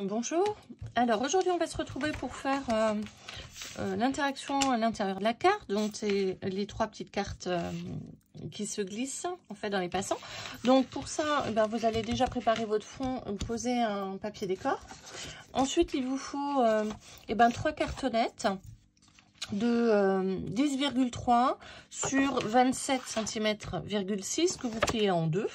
Bonjour, alors aujourd'hui on va se retrouver pour faire l'interaction à l'intérieur de la carte. Donc c'est les trois petites cartes qui se glissent en fait dans les passants. Donc pour ça, vous allez déjà préparer votre fond, poser un papier décor. Ensuite il vous faut trois cartonnettes de 10,3 sur 27 cm,6 que vous pliez en deux.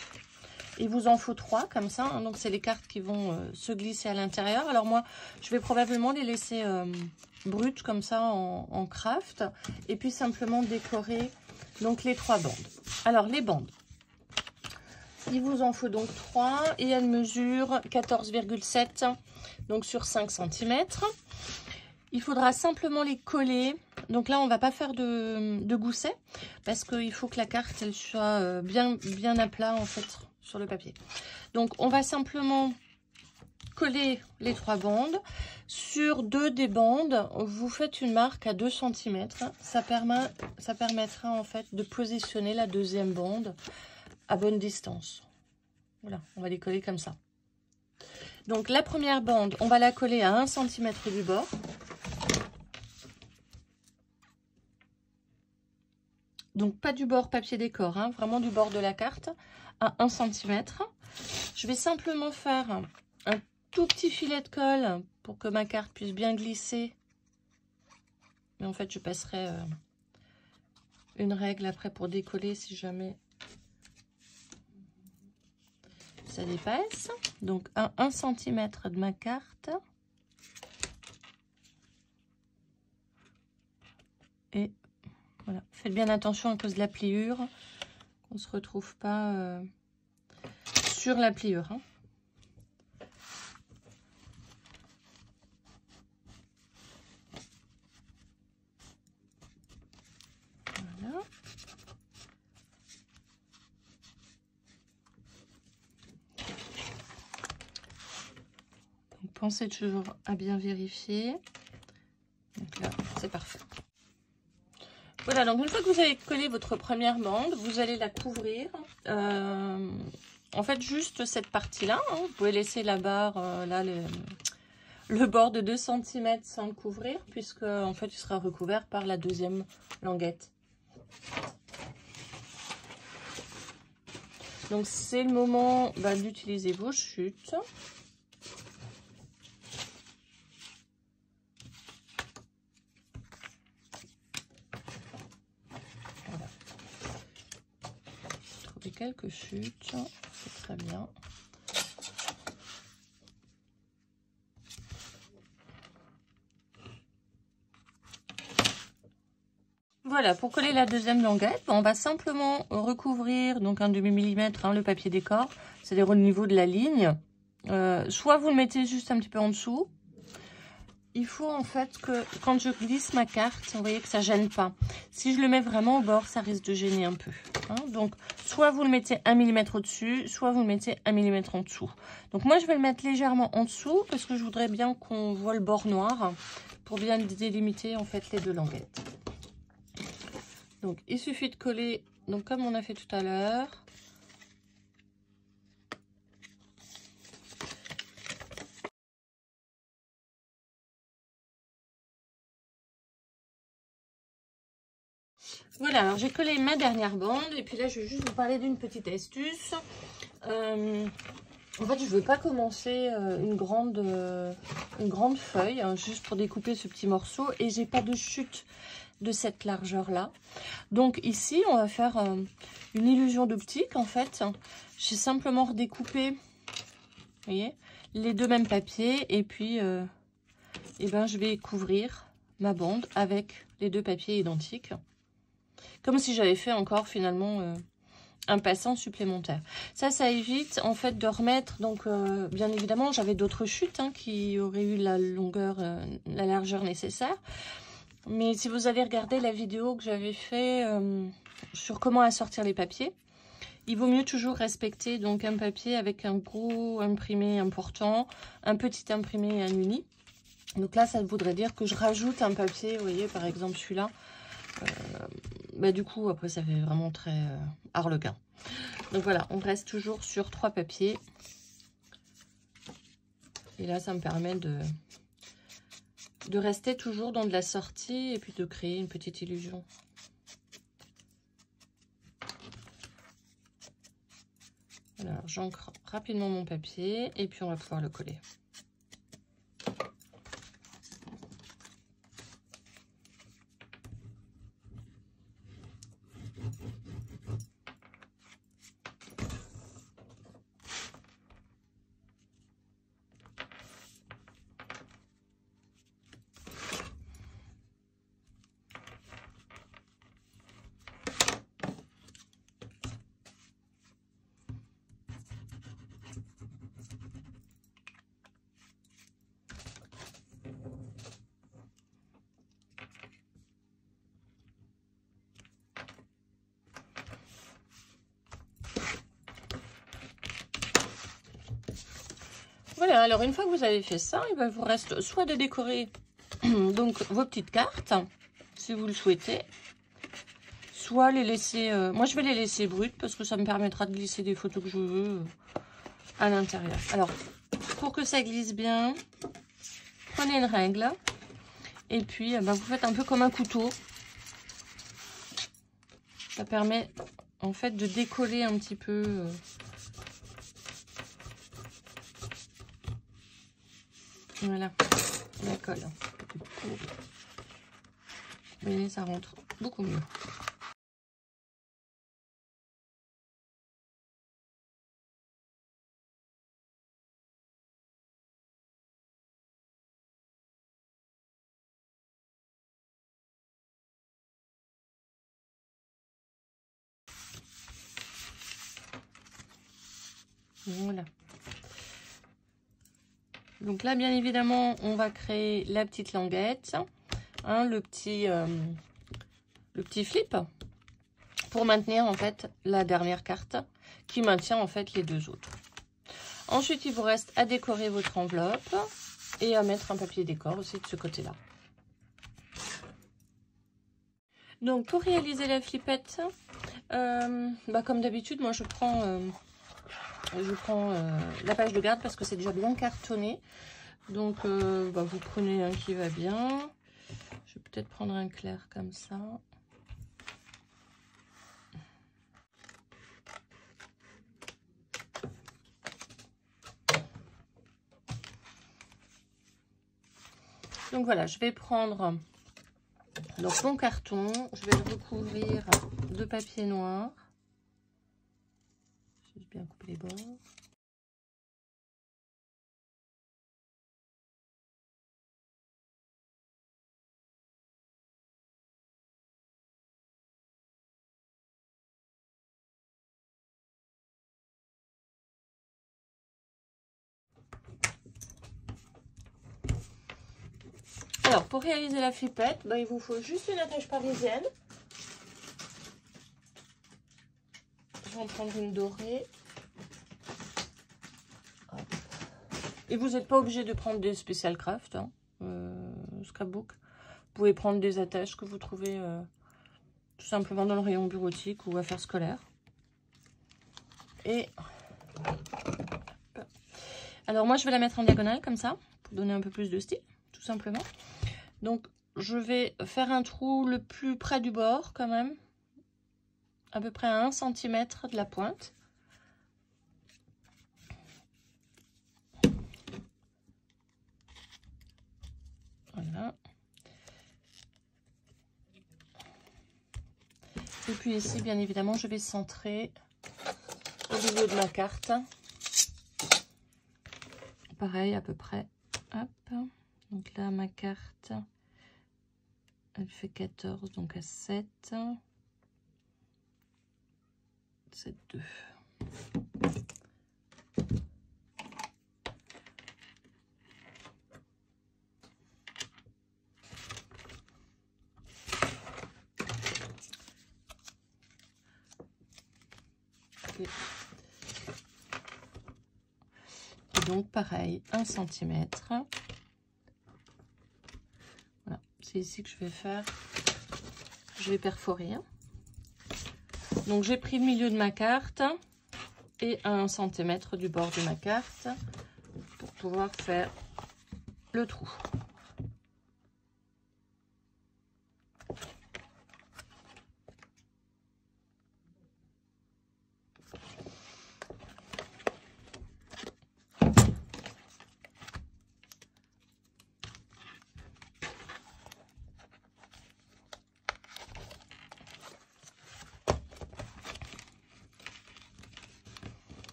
Il vous en faut 3 comme ça, hein, donc c'est les cartes qui vont se glisser à l'intérieur. Alors moi, je vais probablement les laisser brutes comme ça en craft et puis simplement décorer donc les 3 bandes. Alors les bandes, il vous en faut donc 3 et elles mesurent 14,7 donc sur 5 cm. Il faudra simplement les coller. Donc là, on va pas faire de gousset parce qu'il faut que la carte elle soit bien à plat en fait sur le papier. Donc on va simplement coller les 3 bandes. Sur 2 des bandes, vous faites une marque à 2 cm. Ça permettra en fait de positionner la deuxième bande à bonne distance. Voilà, on va les coller comme ça. Donc la première bande, on va la coller à 1 cm du bord. Donc pas du bord papier décor, hein, vraiment du bord de la carte à 1 cm. Je vais simplement faire un tout petit filet de colle pour que ma carte puisse bien glisser. Mais en fait, je passerai une règle après pour décoller si jamais ça dépasse. Donc à 1 cm de ma carte. Et voilà, faites bien attention à cause de la pliure, qu'on ne se retrouve pas sur la pliure. Hein. Voilà. Donc, pensez toujours à bien vérifier. Donc là, c'est parfait. Voilà, donc une fois que vous avez collé votre première bande, vous allez la couvrir. En fait, juste cette partie-là. Hein, vous pouvez laisser la barre, là, le bord de 2 cm sans le couvrir, puisque en fait, il sera recouvert par la deuxième languette. Donc, c'est le moment d'utiliser vos chutes. Quelques chutes, c'est très bien. Voilà, pour coller la deuxième languette, on va simplement recouvrir donc un demi-millimètre le papier décor, c'est-à-dire au niveau de la ligne. Soit vous le mettez juste un petit peu en dessous. Il faut en fait que quand je glisse ma carte, vous voyez que ça gêne pas. Si je le mets vraiment au bord, ça risque de gêner un peu. Hein. Donc, soit vous le mettez 1 mm au-dessus, soit vous le mettez 1 mm en dessous. Donc, moi, je vais le mettre légèrement en dessous parce que je voudrais bien qu'on voit le bord noir pour bien délimiter en fait les deux languettes. Donc, il suffit de coller, donc comme on a fait tout à l'heure. Voilà, alors j'ai collé ma dernière bande et puis là je vais juste vous parler d'une petite astuce. En fait, je ne veux pas commencer une grande feuille, hein, juste pour découper ce petit morceau et j'ai pas de chute de cette largeur là. Donc ici, on va faire une illusion d'optique en fait. J'ai simplement redécoupé, vous voyez, les deux mêmes papiers et puis je vais couvrir ma bande avec les deux papiers identiques. Comme si j'avais fait encore finalement un passant supplémentaire. Ça évite en fait de remettre, donc bien évidemment j'avais d'autres chutes qui auraient eu la longueur, la largeur nécessaire. Mais si vous allez regarder la vidéo que j'avais fait sur comment assortir les papiers, il vaut mieux toujours respecter donc un papier avec un gros imprimé important, un petit imprimé et un uni. Donc là ça voudrait dire que je rajoute un papier, vous voyez par exemple celui-là. Du coup après ça fait vraiment très harlequin. Donc voilà, on reste toujours sur 3 papiers Et là, ça me permet de rester toujours dans de la sortie et puis de créer une petite illusion. Alors, j'ancre rapidement mon papier et puis on va pouvoir le coller. Voilà, alors une fois que vous avez fait ça, il vous reste soit de décorer donc vos petites cartes, si vous le souhaitez, soit les laisser... moi, je vais les laisser brutes parce que ça me permettra de glisser des photos que je veux à l'intérieur. Alors, pour que ça glisse bien, prenez une règle et puis vous faites un peu comme un couteau. Ça permet en fait de décoller un petit peu... Voilà, la colle. Vous voyez, ça rentre beaucoup mieux. Voilà. Donc là, bien évidemment, on va créer la petite languette, hein, le petit flip, pour maintenir en fait la dernière carte qui maintient en fait les deux autres. Ensuite, il vous reste à décorer votre enveloppe et à mettre un papier décor aussi de ce côté-là. Donc, pour réaliser la flippette, comme d'habitude, moi je prends la page de garde parce que c'est déjà bien cartonné. Donc, vous prenez un qui va bien. Je vais peut-être prendre un clair comme ça. Donc voilà, je vais prendre donc mon carton, je vais le recouvrir de papier noir. J'ai bien coupé les bords. Alors, pour réaliser la flippette, il vous faut juste une attache parisienne. Je vais en prendre une dorée. Hop. Et vous n'êtes pas obligé de prendre des Special Craft, hein, scrapbook. Vous pouvez prendre des attaches que vous trouvez tout simplement dans le rayon bureautique ou affaires scolaires. Et alors moi, je vais la mettre en diagonale comme ça, pour donner un peu plus de style, tout simplement. Donc, je vais faire un trou le plus près du bord quand même, à peu près à 1 cm de la pointe. Voilà. Et puis ici, bien évidemment, je vais centrer au milieu de ma carte. Pareil, à peu près. Hop. Donc là, ma carte, elle fait 14, donc à 7. 7, 2. Okay. Et donc, pareil, 1 cm. Voilà, c'est ici que je vais faire. Je vais perforer. Donc, j'ai pris le milieu de ma carte et à 1 cm du bord de ma carte pour pouvoir faire le trou.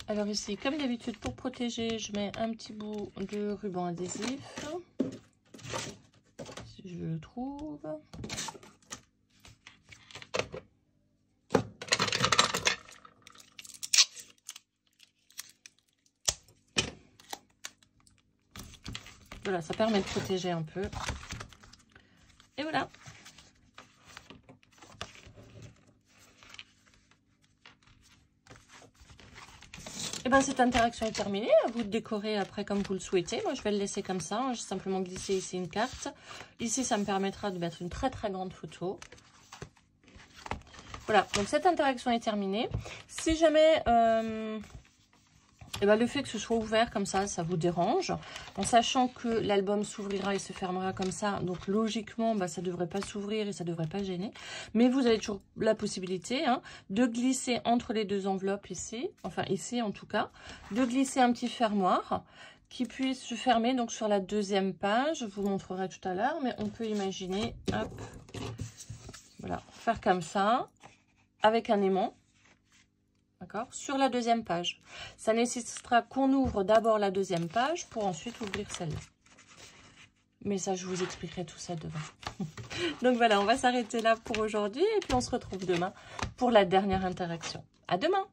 Alors ici, comme d'habitude, pour protéger, je mets un petit bout de ruban adhésif, si je le trouve. Voilà, ça permet de protéger un peu. Et voilà. Et bien cette interaction est terminée, à vous de décorer après comme vous le souhaitez. Moi je vais le laisser comme ça, hein. J'ai simplement glissé ici une carte. Ici ça me permettra de mettre une très grande photo. Voilà, donc cette interaction est terminée. Si jamais le fait que ce soit ouvert comme ça vous dérange, en sachant que l'album s'ouvrira et se fermera comme ça, donc logiquement ça ne devrait pas s'ouvrir et ça ne devrait pas gêner, mais vous avez toujours la possibilité de glisser entre les deux enveloppes ici, enfin ici en tout cas, de glisser un petit fermoir qui puisse se fermer donc sur la deuxième page. Je vous montrerai tout à l'heure, mais on peut imaginer, hop, voilà, faire comme ça avec un aimant. D'accord, sur la deuxième page. Ça nécessitera qu'on ouvre d'abord la deuxième page pour ensuite ouvrir celle-là. Mais ça, je vous expliquerai tout ça demain. Donc voilà, on va s'arrêter là pour aujourd'hui et puis on se retrouve demain pour la dernière interaction. À demain!